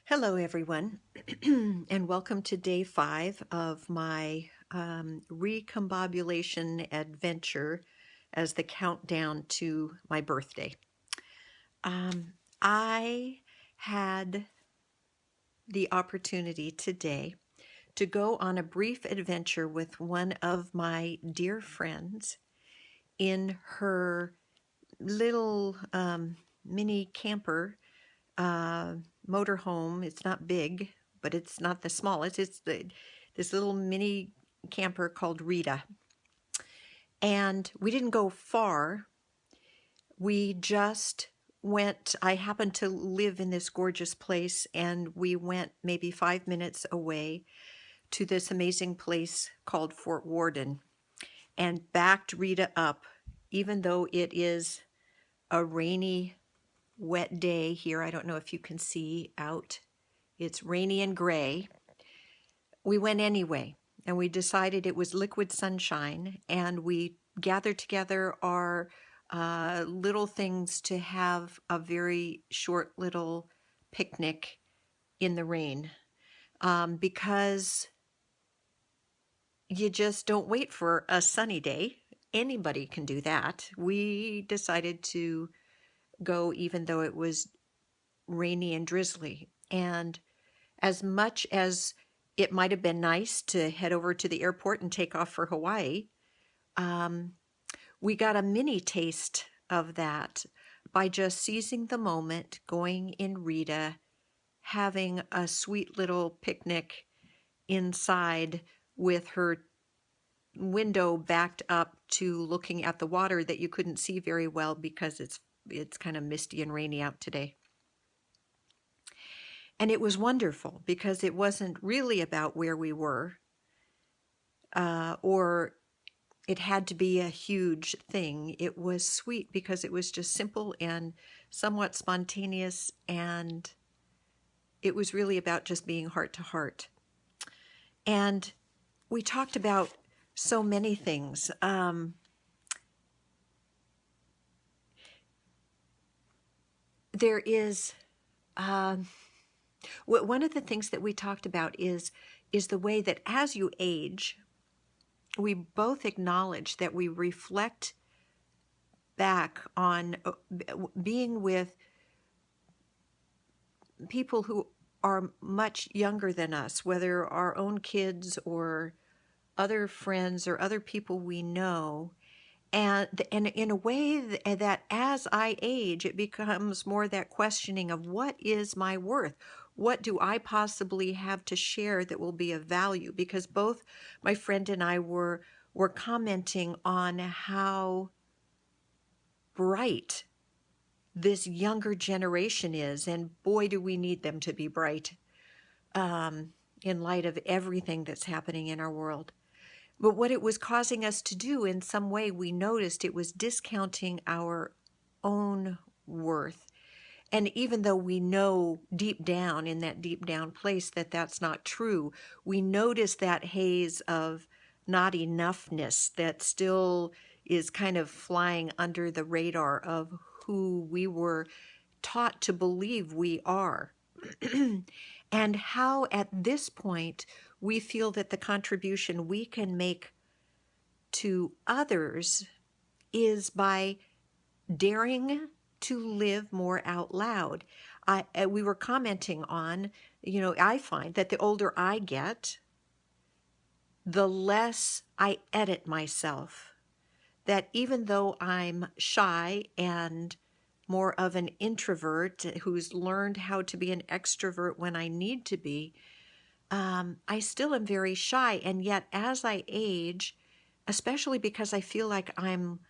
Hello, everyone, and welcome to day 5 of my recombobulation adventure as the countdown to my birthday. I had the opportunity today to go on a brief adventure with one of my dear friends in her little mini camper motorhome. It's not big, but it's not the smallest. This little mini camper called Rita. And we didn't go far. We just went, I happened to live in this gorgeous place, and we went maybe 5 minutes away to this amazing place called Fort Worden and backed Rita up, even though it is a rainy, wet day here. I don't know if you can see out. It's rainy and gray. We went anyway, and we decided it was liquid sunshine, and we gathered together our little things to have a very short little picnic in the rain, because you just don't wait for a sunny day. Anybody can do that. We decided to go even though it was rainy and drizzly. And as much as it might have been nice to head over to the airport and take off for Hawaii, we got a mini taste of that by just seizing the moment, going in Rita, having a sweet little picnic inside with her window backed up to looking at the water that you couldn't see very well because it's kind of misty and rainy out today. And it was wonderful because it wasn't really about where we were, or it had to be a huge thing. It was sweet because it was just simple and somewhat spontaneous, and it was really about just being heart to heart. And we talked about so many things. There is one of the things that we talked about is the way that as you age, we both acknowledge that we reflect back on being with people who are much younger than us, whether our own kids or other friends or other people we know. And in a way that as I age, it becomes more that questioning of what is my worth? What do I possibly have to share that will be of value? Because both my friend and I were commenting on how bright this younger generation is, and boy, do we need them to be bright in light of everything that's happening in our world. But what it was causing us to do, in some way, we noticed it was discounting our own worth. And even though we know deep down, in that deep down place, that that's not true, we notice that haze of not enoughness that still is kind of flying under the radar of who we were taught to believe we are. And how at this point we feel that the contribution we can make to others is by daring to live more out loud. We were commenting on, I find that the older I get, the less I edit myself. That even though I'm shy and more of an introvert who's learned how to be an extrovert when I need to be, I still am very shy. And yet as I age, especially because I feel like I'm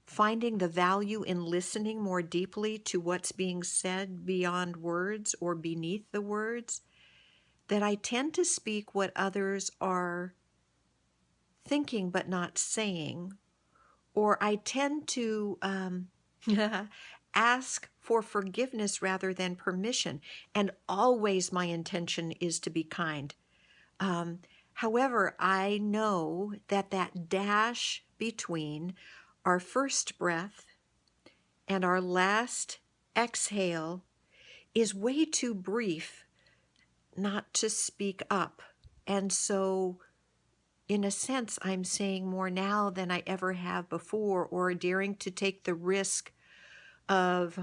finding the value in listening more deeply to what's being said beyond words or beneath the words, that I tend to speak what others are thinking but not saying, or I tend to ask for forgiveness rather than permission, and always my intention is to be kind. However, I know that that dash between our first breath and our last exhale is way too brief not to speak up. And so, in a sense, I'm saying more now than I ever have before, or daring to take the risk of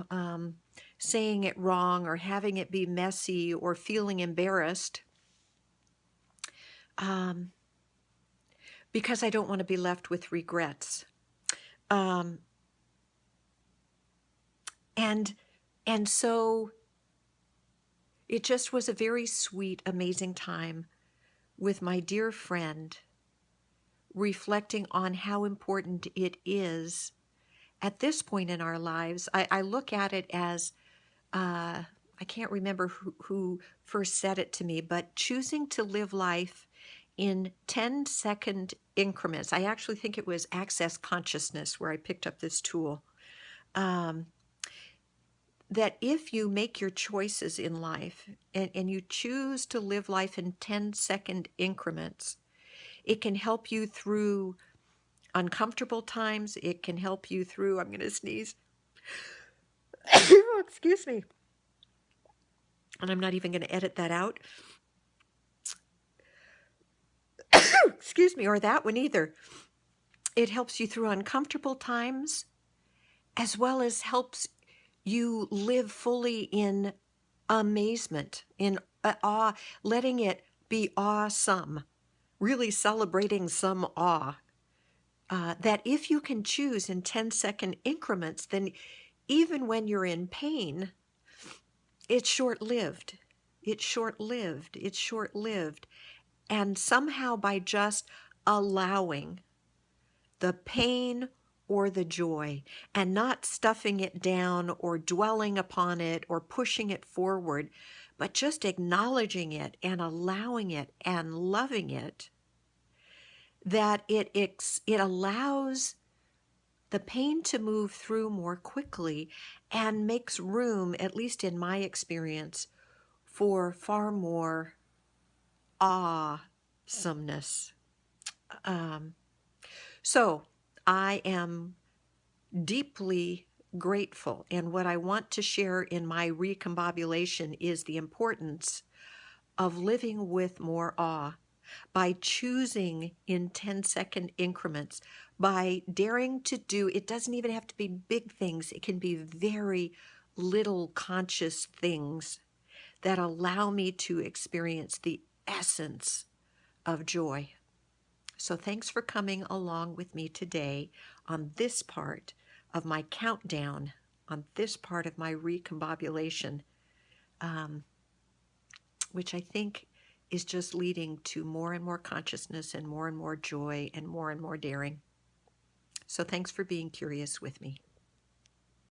saying it wrong or having it be messy or feeling embarrassed, because I don't want to be left with regrets. Um, and so it just was a very sweet, amazing time with my dear friend, reflecting on how important it is at this point in our lives. I look at it as, I can't remember who first said it to me, but choosing to live life in 10-second increments. I actually think it was Access Consciousness where I picked up this tool. That if you make your choices in life and you choose to live life in 10-second increments, it can help you through uncomfortable times. It can help you through, I'm going to sneeze. Excuse me. And I'm not even going to edit that out. Excuse me, or that one either. It helps you through uncomfortable times, as well as helps you live fully in amazement, in awe, letting it be awesome, really celebrating some awe. That if you can choose in 10-second increments, then even when you're in pain, it's short-lived. It's short-lived. It's short-lived. And somehow by just allowing the pain or the joy and not stuffing it down or dwelling upon it or pushing it forward, but just acknowledging it and allowing it and loving it, that it allows the pain to move through more quickly and makes room, at least in my experience, for far more awesomeness. So I am deeply grateful, and what I want to share in my recombobulation is the importance of living with more awe by choosing in 10-second increments, by daring to do, it doesn't even have to be big things, it can be very little conscious things that allow me to experience the essence of joy. So thanks for coming along with me today on this part of my countdown, on this part of my recombobulation, which I think is just leading to more and more consciousness and more joy and more daring. So thanks for being curious with me.